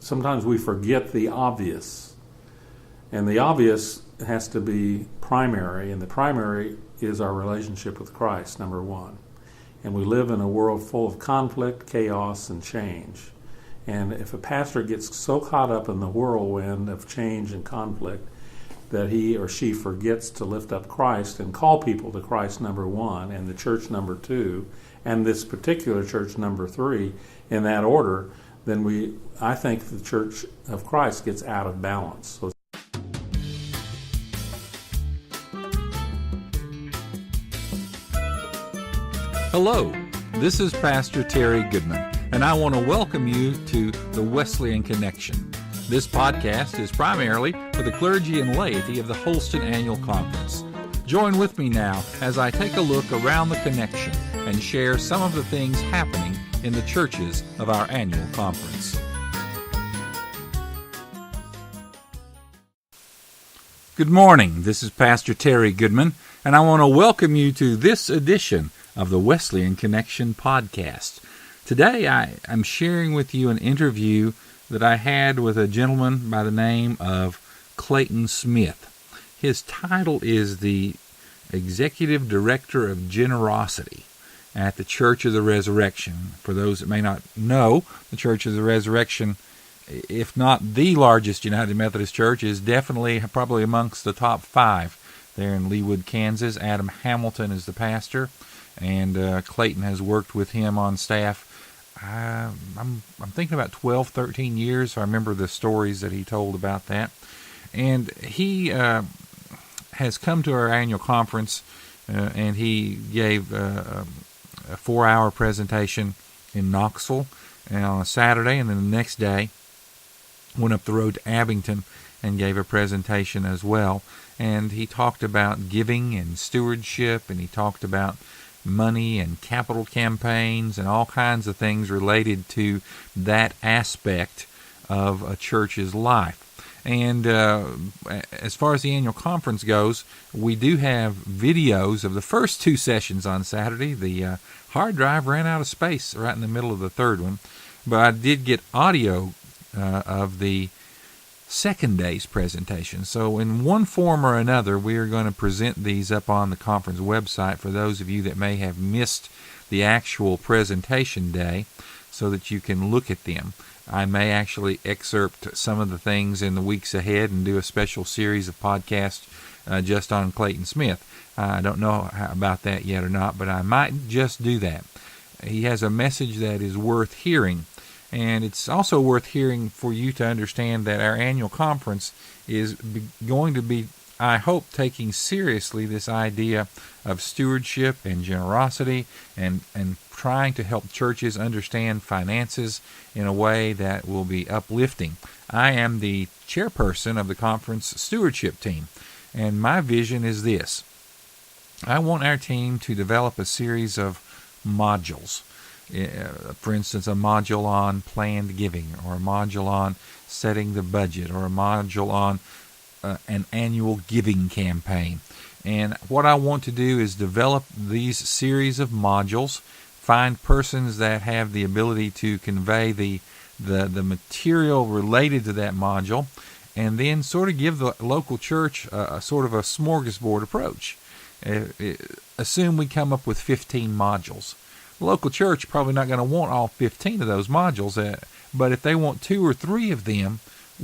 sometimes we forget the obvious. And the obvious has to be primary, and the primary is our relationship with Christ, number one. And we live in a world full of conflict, chaos, and change. And if a pastor gets so caught up in the whirlwind of change and conflict that he or she forgets to lift up Christ and call people to Christ, number one, and the church, number two, and this particular church, number three, in that order, then I think the Church of Christ gets out of balance. So Hello, this is Pastor Terry Goodman, and I want to welcome you to the Wesleyan Connection. This podcast is primarily for the clergy and laity of the Holston Annual Conference. Join with me now as I take a look around the connection and share some of the things happening in the churches of our annual conference. Good morning, this is Pastor Terry Goodman, and I want to welcome you to this edition of the Wesleyan Connection podcast. Today I'm sharing with you an interview that I had with a gentleman by the name of Clayton Smith. His title is the Executive Director of Generosity at the Church of the Resurrection. For those that may not know, the Church of the Resurrection, if not the largest United Methodist Church, is definitely probably amongst the top 5 there in Leawood, Kansas. Adam Hamilton is the pastor, and Clayton has worked with him on staff. I'm thinking about 12, 13 years. I remember the stories that he told about that. And he has come to our annual conference, and he gave a 4-hour presentation in Knoxville on a Saturday, and then the next day went up the road to Abington and gave a presentation as well. And he talked about giving and stewardship, and he talked about money and capital campaigns and all kinds of things related to that aspect of a church's life. And as far as the annual conference goes, we do have videos of the first 2 sessions on Saturday. The hard drive ran out of space right in the middle of the third one, but I did get audio of the second day's presentation. So in one form or another, we are going to present these up on the conference website for those of you that may have missed the actual presentation day, so that you can look at them. I may actually excerpt some of the things in the weeks ahead and do a special series of podcasts just on Clayton Smith. I don't know about that yet or not, but I might just do that. He has a message that is worth hearing. And it's also worth hearing for you to understand that our annual conference is going to be, I hope, taking seriously this idea of stewardship and generosity and trying to help churches understand finances in a way that will be uplifting. I am the chairperson of the Conference Stewardship Team, and my vision is this. I want our team to develop a series of modules. For instance, a module on planned giving, or a module on setting the budget, or a module on an annual giving campaign. And what I want to do is develop these series of modules, find persons that have the ability to convey the material related to that module, and then sort of give the local church a sort of a smorgasbord approach. Assume we come up with 15 modules. The local church probably not going to want all 15 of those modules, but if they want 2 or 3 of them,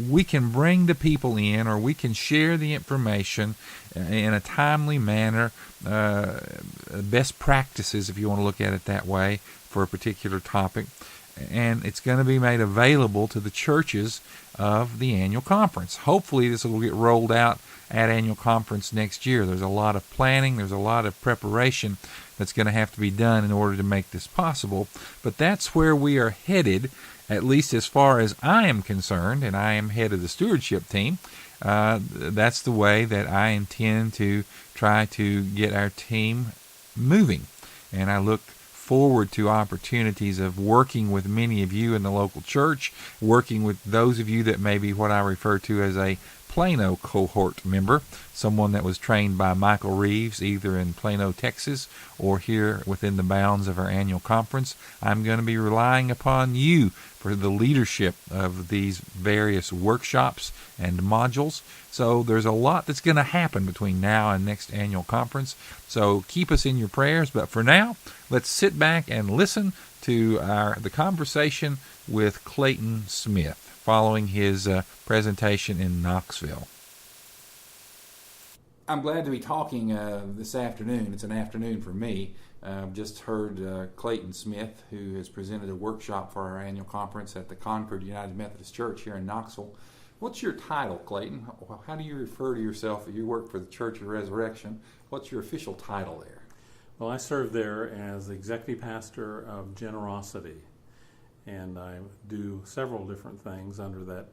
we can bring the people in, or we can share the information in a timely manner, best practices, if you want to look at it that way, for a particular topic. And it's going to be made available to the churches of the annual conference. Hopefully this will get rolled out at annual conference next year. There's a lot of planning, there's a lot of preparation that's going to have to be done in order to make this possible. But that's where we are headed, at least as far as I am concerned, and I am head of the stewardship team. That's the way that I intend to try to get our team moving. And I look forward to opportunities of working with many of you in the local church, working with those of you that may be what I refer to as a Plano cohort member, someone that was trained by Michael Reeves either in Plano, Texas, or here within the bounds of our annual conference. I'm going to be relying upon you for the leadership of these various workshops and modules. So there's a lot that's going to happen between now and next annual conference. So keep us in your prayers. But for now, let's sit back and listen to the conversation with Clayton Smith following his presentation in Knoxville. I'm glad to be talking this afternoon. It's an afternoon for me. I've just heard Clayton Smith, who has presented a workshop for our annual conference at the Concord United Methodist Church here in Knoxville. What's your title, Clayton? How do you refer to yourself? You work for the Church of the Resurrection. What's your official title there? Well, I serve there as the Executive Pastor of Generosity, and I do several different things under that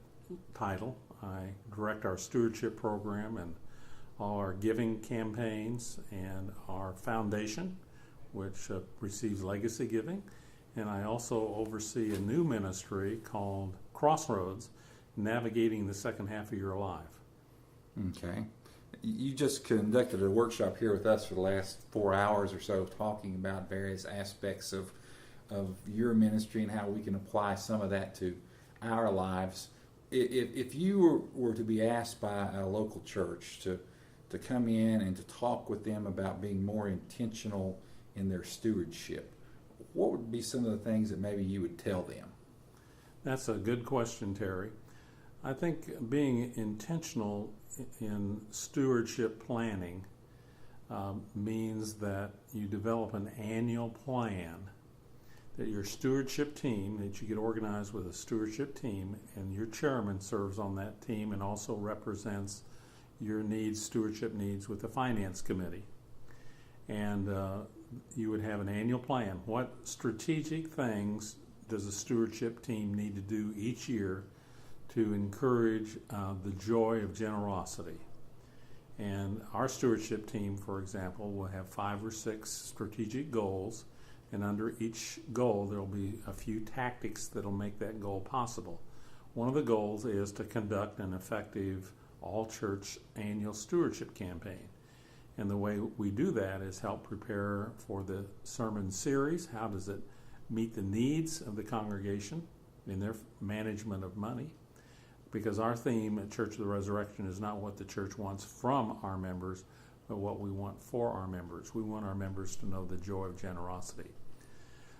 title. I direct our stewardship program and all our giving campaigns and our foundation, which receives legacy giving. And I also oversee a new ministry called Crossroads, Navigating the Second Half of Your Life. Okay. You just conducted a workshop here with us for the last 4 hours or so, talking about various aspects of your ministry and how we can apply some of that to our lives. If you were to be asked by a local church to come in and to talk with them about being more intentional in their stewardship, what would be some of the things that maybe you would tell them? That's a good question, Terry. I think being intentional in stewardship planning means that you develop an annual plan, that your stewardship team, that you get organized with a stewardship team, and your chairman serves on that team and also represents your needs, stewardship needs, with the finance committee. And you would have an annual plan. What strategic things does a stewardship team need to do each year to encourage the joy of generosity? And our stewardship team, for example, will have 5 or 6 strategic goals, and under each goal there will be a few tactics that will make that goal possible. One of the goals is to conduct an effective all-church annual stewardship campaign. And the way we do that is help prepare for the sermon series. How does it meet the needs of the congregation in their management of money? Because our theme at Church of the Resurrection is not what the church wants from our members, but what we want for our members. We want our members to know the joy of generosity.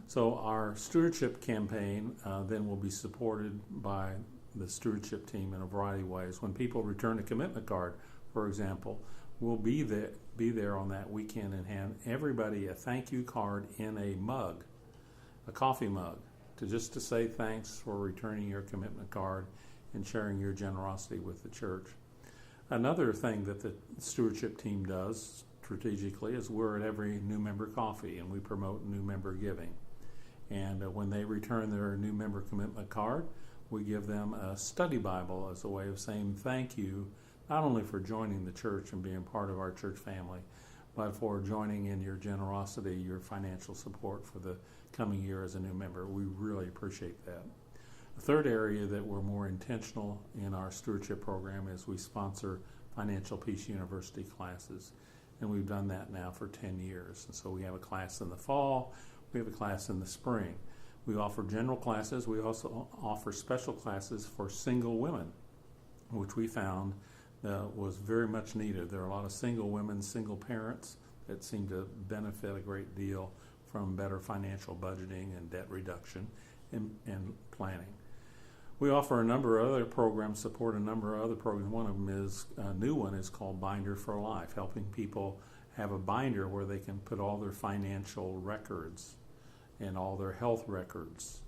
So our stewardship campaign then will be supported by the stewardship team in a variety of ways. When people return a commitment card, for example, we'll be there on that weekend and hand everybody a thank you card in a mug, a coffee mug, to say thanks for returning your commitment card and sharing your generosity with the church. Another thing that the stewardship team does strategically is we're at every new member coffee, and we promote new member giving. And when they return their new member commitment card, we give them a study Bible as a way of saying thank you, not only for joining the church and being part of our church family, but for joining in your generosity, your financial support for the coming year as a new member. We really appreciate that. The third area that we're more intentional in our stewardship program is we sponsor Financial Peace University classes, and we've done that now for 10 years. And so we have a class in the fall, we have a class in the spring. We offer general classes. We also offer special classes for single women, which we found was very much needed. There are a lot of single women, single parents that seem to benefit a great deal from better financial budgeting and debt reduction and planning. We offer a number of other programs, support a number of other programs. One of them is, a new one is called Binder for Life, helping people have a binder where they can put all their financial records and all their health records,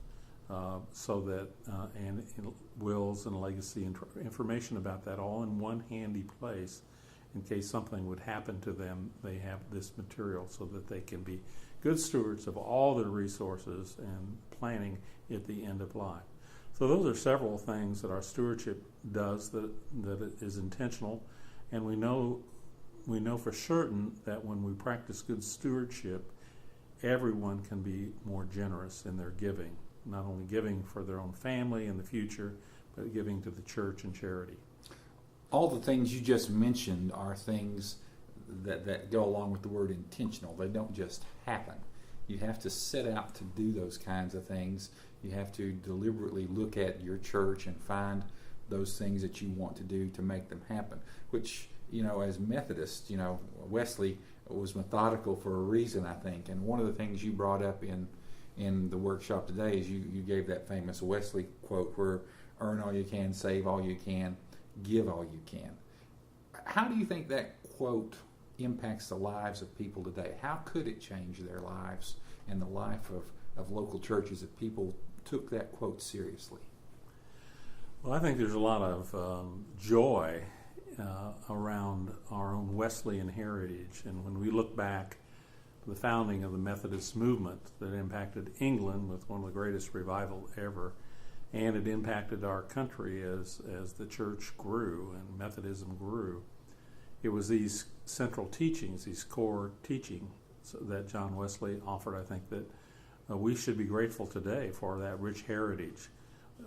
so that and wills and legacy information about that all in one handy place. In case something would happen to them, they have this material so that they can be good stewards of all their resources and planning at the end of life. So those are several things that our stewardship does that is intentional, and we know for certain that when we practice good stewardship, everyone can be more generous in their giving, not only giving for their own family in the future, but giving to the church and charity. all the things you just mentioned are things that go along with the word intentional. They don't just happen. You have to set out to do those kinds of things. You have to deliberately look at your church and find those things that you want to do to make them happen. Which, as Methodists, Wesley was methodical for a reason, I think. And one of the things you brought up in the workshop today is you gave that famous Wesley quote where earn all you can, save all you can, give all you can. How do you think that quote impacts the lives of people today? How could it change their lives and the life of local churches if people took that quote seriously? Well, I think there's a lot of joy around our own Wesleyan heritage. And when we look back to the founding of the Methodist movement that impacted England with one of the greatest revival ever, and it impacted our country as the church grew and Methodism grew, it was these central teachings, these core teachings that John Wesley offered. I think that we should be grateful today for that rich heritage.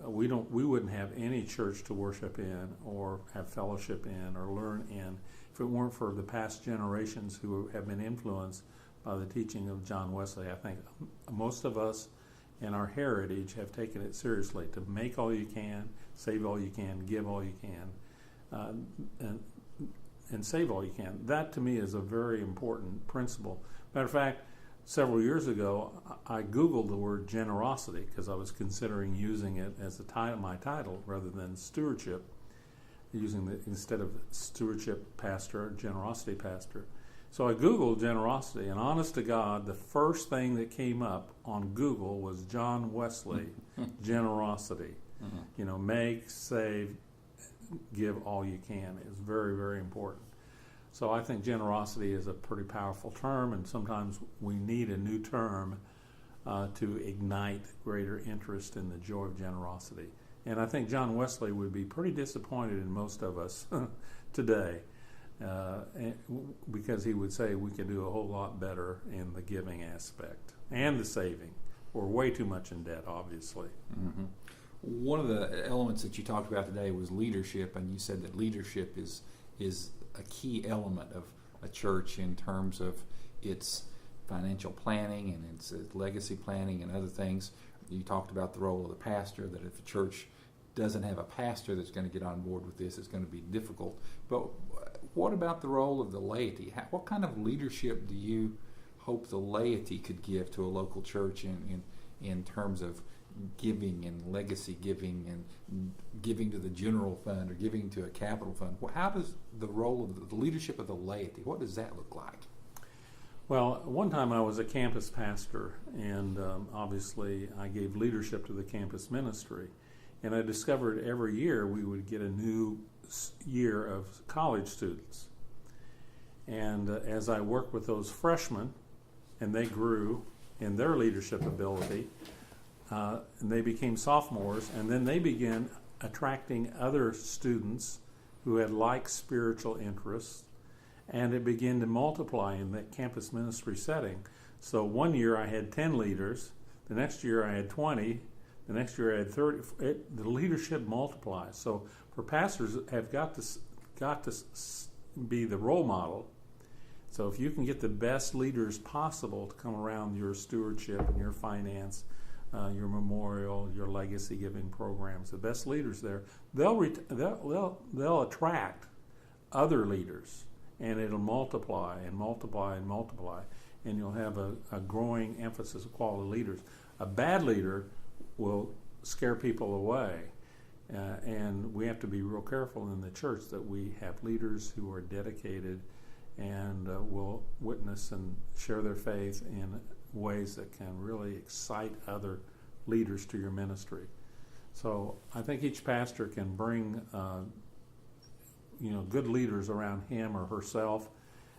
We wouldn't have any church to worship in or have fellowship in or learn in if it weren't for the past generations who have been influenced by the teaching of John Wesley. I think most of us in our heritage have taken it seriously to make all you can, save all you can, give all you can, and save all you can. That to me is a very important principle. Matter of fact, several years ago, I Googled the word generosity because I was considering using it as my title rather than stewardship, instead of stewardship pastor, generosity pastor. So I Googled generosity, and honest to God, the first thing that came up on Google was John Wesley, generosity. Mm-hmm. Make, save, give all you can is very, very important. So I think generosity is a pretty powerful term, and sometimes we need a new term to ignite greater interest in the joy of generosity. And I think John Wesley would be pretty disappointed in most of us today because he would say we could do a whole lot better in the giving aspect and the saving. We're way too much in debt, obviously. Mm-hmm. One of the elements that you talked about today was leadership, and you said that leadership is a key element of a church in terms of its financial planning and its legacy planning and other things. You talked about the role of the pastor, that if a church doesn't have a pastor that's going to get on board with this, it's going to be difficult. But what about the role of the laity? What kind of leadership do you hope the laity could give to a local church in terms of giving and legacy giving and giving to the general fund or giving to a capital fund? How does the role of the leadership of the laity, what does that look like? Well, one time I was a campus pastor, and obviously I gave leadership to the campus ministry. And I discovered every year we would get a new year of college students. And as I worked with those freshmen, and they grew in their leadership ability, and they became sophomores, and then they began attracting other students who had like spiritual interests, and it began to multiply in that campus ministry setting. So one year I had 10 leaders, the next year I had 20, the next year I had 30. The leadership multiplies. So for pastors have got to be the role model. So if you can get the best leaders possible to come around your stewardship and your finance, your memorial, your legacy giving programs, the best leaders there, they'll attract other leaders, and it'll multiply and multiply and multiply, and you'll have a growing emphasis of quality leaders. A bad leader will scare people away, and we have to be real careful in the church that we have leaders who are dedicated and will witness and share their faith in ways that can really excite other leaders to your ministry. So I think each pastor can bring good leaders around him or herself,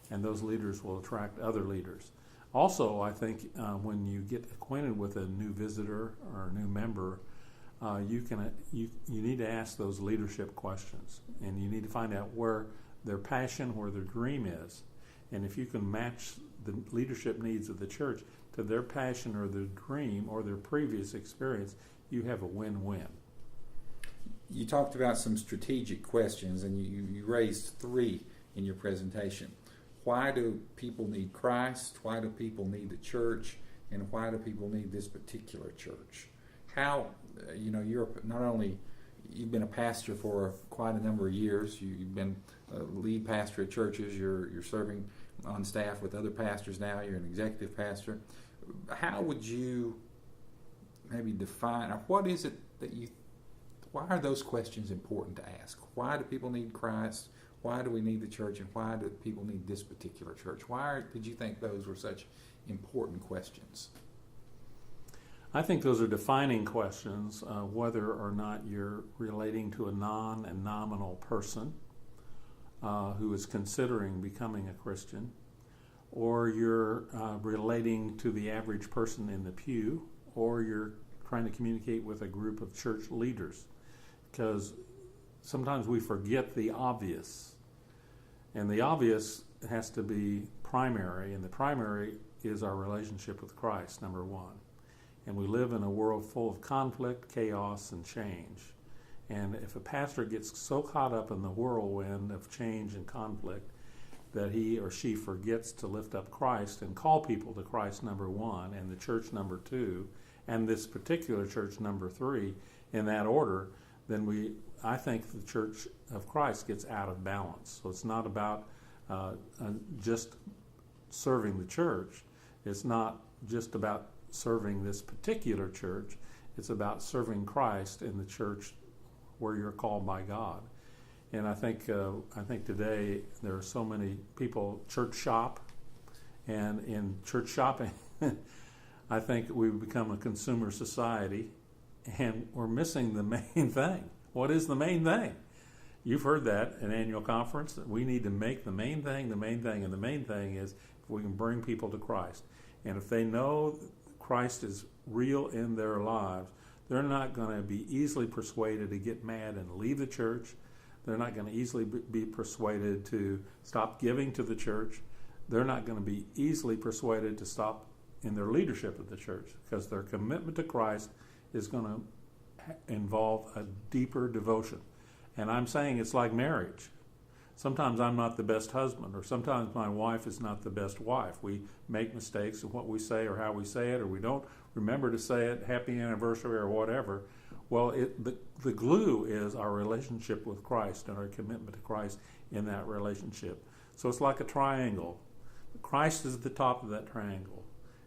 and those leaders will attract other leaders. Also, I think when you get acquainted with a new visitor or a new member, you need to ask those leadership questions, and you need to find out where their passion, where their dream is. And if you can match the leadership needs of the church to their passion or their dream or their previous experience, you have a win-win. you talked about some strategic questions, and you raised three in your presentation. Why do people need Christ? Why do people need the church? And why do people need this particular church? How, you're not only, you've been a pastor for quite a number of years. You've been a lead pastor at churches. You're serving on staff with other pastors now. You're an executive pastor. How would you maybe define, or what is it that why are those questions important to ask? Why do people need Christ? Why do we need the church? And why do people need this particular church? Why did you think those were such important questions? I think those are defining questions, whether or not you're relating to a non and nominal person who is considering becoming a Christian, or you're relating to the average person in the pew, or you're trying to communicate with a group of church leaders. Because sometimes we forget the obvious. And the obvious has to be primary, and the primary is our relationship with Christ, number one. And we live in a world full of conflict, chaos, and change. And if a pastor gets so caught up in the whirlwind of change and conflict that he or she forgets to lift up Christ and call people to Christ, number one, and the church, number two, and this particular church, number three, in that order, then I think the Church of Christ gets out of balance. So it's not about just serving the church. It's not just about serving this particular church. It's about serving Christ in the church where you're called by God. And I think today there are so many people church shop, and in church shopping, I think we've become a consumer society, and we're missing the main thing. What is the main thing? You've heard that in annual conference, that we need to make the main thing, and the main thing is if we can bring people to Christ. And if they know Christ is real in their lives, they're not going to be easily persuaded to get mad and leave the church. They're not going to easily be persuaded to stop giving to the church. They're not going to be easily persuaded to stop in their leadership of the church, because their commitment to Christ is going to involve a deeper devotion. And I'm saying it's like marriage. Sometimes I'm not the best husband, or sometimes my wife is not the best wife. We make mistakes in what we say or how we say it, or we don't remember to say it, happy anniversary or whatever. Well, the glue is our relationship with Christ and our commitment to Christ in that relationship. So it's like a triangle. Christ is at the top of that triangle.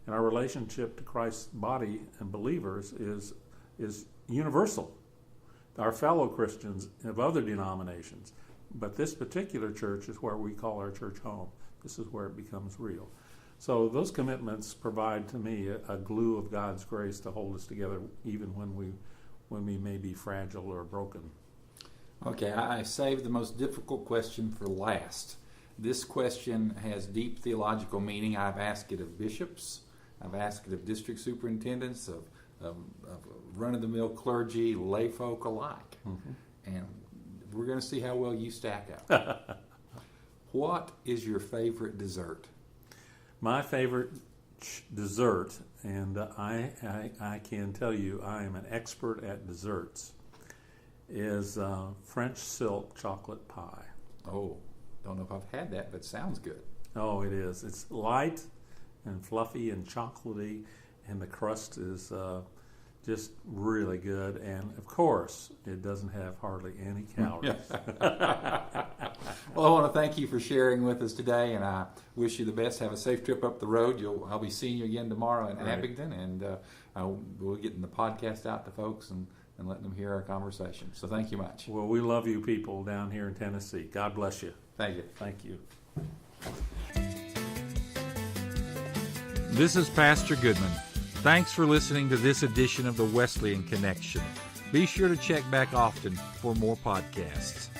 And our relationship to Christ's body and believers is universal. Our fellow Christians of other denominations. But this particular church is where we call our church home. This is where it becomes real. So those commitments provide to me a glue of God's grace to hold us together even when we may be fragile or broken. Okay, I saved the most difficult question for last. This question has deep theological meaning. I've asked it of bishops. I've asked it of district superintendents, of run-of-the-mill clergy, lay folk alike. Mm-hmm. And we're going to see how well you stack up. What is your favorite dessert? My favorite dessert, and I can tell you I am an expert at desserts, is French silk chocolate pie. Oh, don't know if I've had that, but sounds good. Oh, it is. It's light and fluffy and chocolatey, and the crust is just really good. And, of course, it doesn't have hardly any calories. Well, I want to thank you for sharing with us today, and I wish you the best. Have a safe trip up the road. I'll be seeing you again tomorrow in Abingdon, and we'll get the podcast out to folks and letting them hear our conversation. So thank you much. Well, we love you people down here in Tennessee. God bless you. Thank you. Thank you. This is Pastor Goodman. Thanks for listening to this edition of the Wesleyan Connection. Be sure to check back often for more podcasts.